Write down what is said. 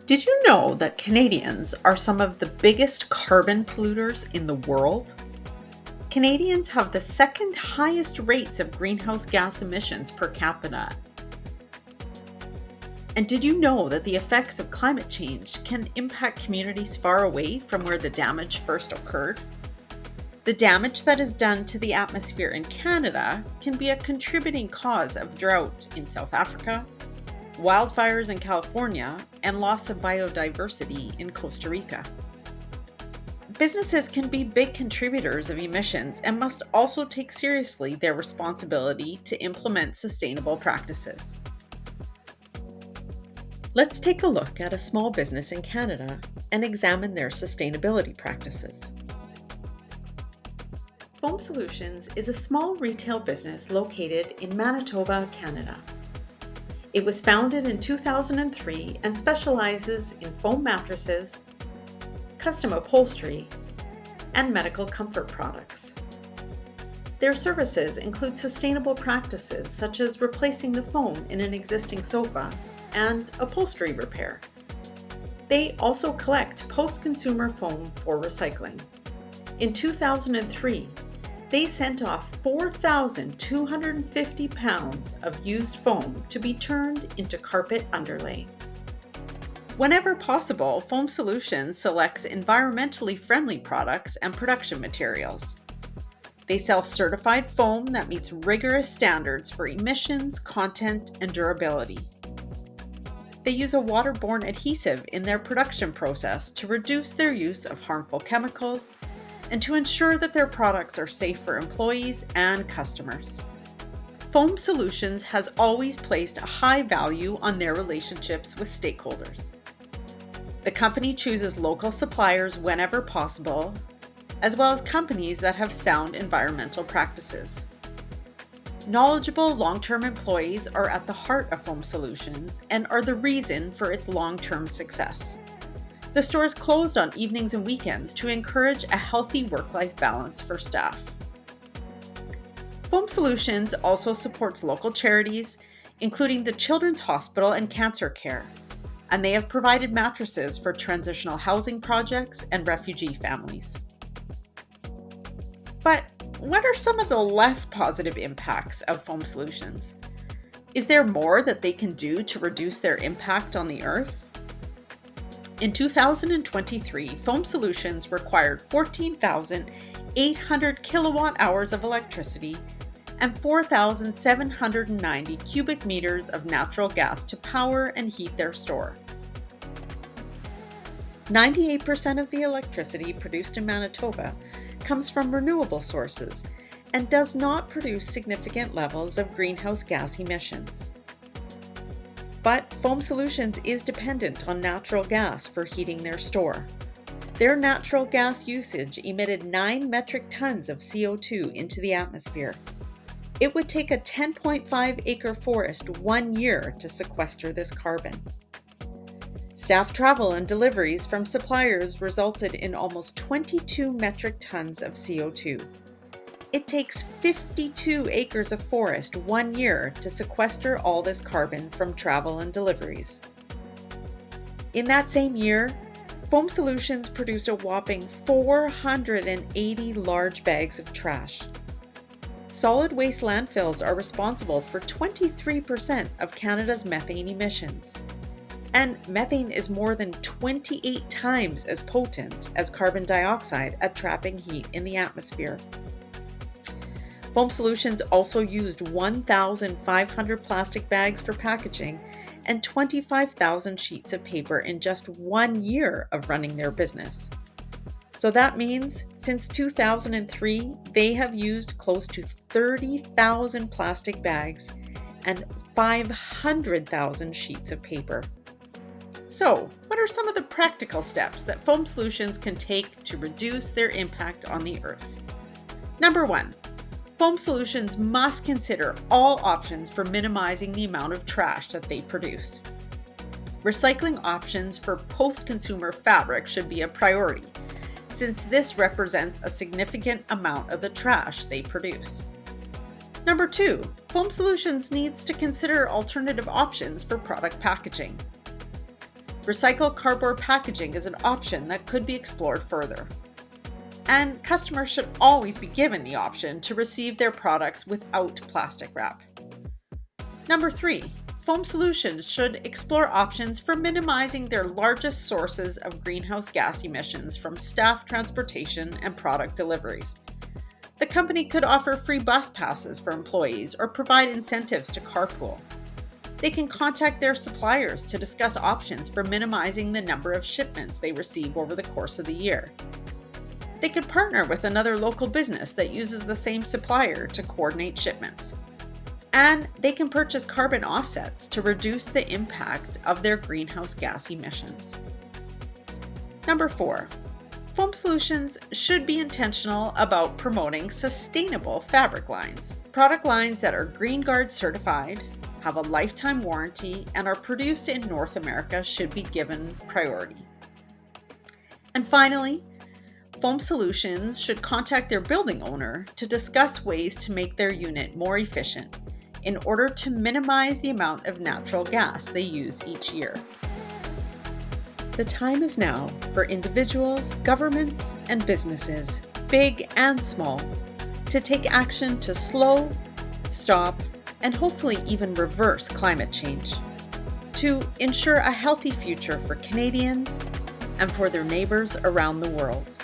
Did you know that Canadians are some of the biggest carbon polluters in the world? Canadians have the second highest rates of greenhouse gas emissions per capita. And did you know that the effects of climate change can impact communities far away from where the damage first occurred? The damage that is done to the atmosphere in Canada can be a contributing cause of drought in South Africa, wildfires in California, and loss of biodiversity in Costa Rica. Businesses can be big contributors of emissions and must also take seriously their responsibility to implement sustainable practices. Let's take a look at a small business in Canada and examine their sustainability practices. Foam Solutions is a small retail business located in Manitoba, Canada. It was founded in 2003 and specializes in foam mattresses, custom upholstery, and medical comfort products. Their services include sustainable practices such as replacing the foam in an existing sofa and upholstery repair. They also collect post-consumer foam for recycling. In 2003, they sent off 4,250 pounds of used foam to be turned into carpet underlay. Whenever possible, Foam Solutions selects environmentally friendly products and production materials. They sell certified foam that meets rigorous standards for emissions, content, and durability. They use a waterborne adhesive in their production process to reduce their use of harmful chemicals and to ensure that their products are safe for employees and customers. Foam Solutions has always placed a high value on their relationships with stakeholders. The company chooses local suppliers whenever possible, as well as companies that have sound environmental practices. Knowledgeable long-term employees are at the heart of Foam Solutions and are the reason for its long-term success. The store is closed on evenings and weekends to encourage a healthy work-life balance for staff. Foam Solutions also supports local charities, including the Children's Hospital and Cancer Care, and they have provided mattresses for transitional housing projects and refugee families. But what are some of the less positive impacts of Foam Solutions? Is there more that they can do to reduce their impact on the earth? In 2023, Foam Solutions required 14,800 kilowatt hours of electricity and 4,790 cubic meters of natural gas to power and heat their store. 98% of the electricity produced in Manitoba comes from renewable sources and does not produce significant levels of greenhouse gas emissions. But Foam Solutions is dependent on natural gas for heating their store. Their natural gas usage emitted 9 metric tons of CO2 into the atmosphere. It would take a 10.5-acre forest 1 year to sequester this carbon. Staff travel and deliveries from suppliers resulted in almost 22 metric tons of CO2. It takes 52 acres of forest 1 year to sequester all this carbon from travel and deliveries. In that same year, Foam Solutions produced a whopping 480 large bags of trash. Solid waste landfills are responsible for 23% of Canada's methane emissions. And methane is more than 28 times as potent as carbon dioxide at trapping heat in the atmosphere. Foam Solutions also used 1,500 plastic bags for packaging and 25,000 sheets of paper in just 1 year of running their business. So that means since 2003, they have used close to 30,000 plastic bags and 500,000 sheets of paper. So, what are some of the practical steps that Foam Solutions can take to reduce their impact on the earth? Number 1. Foam Solutions must consider all options for minimizing the amount of trash that they produce. Recycling options for post-consumer fabric should be a priority, since this represents a significant amount of the trash they produce. Number 2, Foam Solutions needs to consider alternative options for product packaging. Recycled cardboard packaging is an option that could be explored further. And customers should always be given the option to receive their products without plastic wrap. Number 3, foam solutions should explore options for minimizing their largest sources of greenhouse gas emissions from staff transportation and product deliveries. The company could offer free bus passes for employees or provide incentives to carpool. They can contact their suppliers to discuss options for minimizing the number of shipments they receive over the course of the year. They could partner with another local business that uses the same supplier to coordinate shipments. And they can purchase carbon offsets to reduce the impact of their greenhouse gas emissions. Number 4, foam solutions should be intentional about promoting sustainable fabric lines. Product lines that are Green Guard certified, have a lifetime warranty, and are produced in North America should be given priority. And finally, foam solutions should contact their building owner to discuss ways to make their unit more efficient in order to minimize the amount of natural gas they use each year. The time is now for individuals, governments, and businesses, big and small, to take action to slow, stop, and hopefully even reverse climate change, to ensure a healthy future for Canadians and for their neighbors around the world.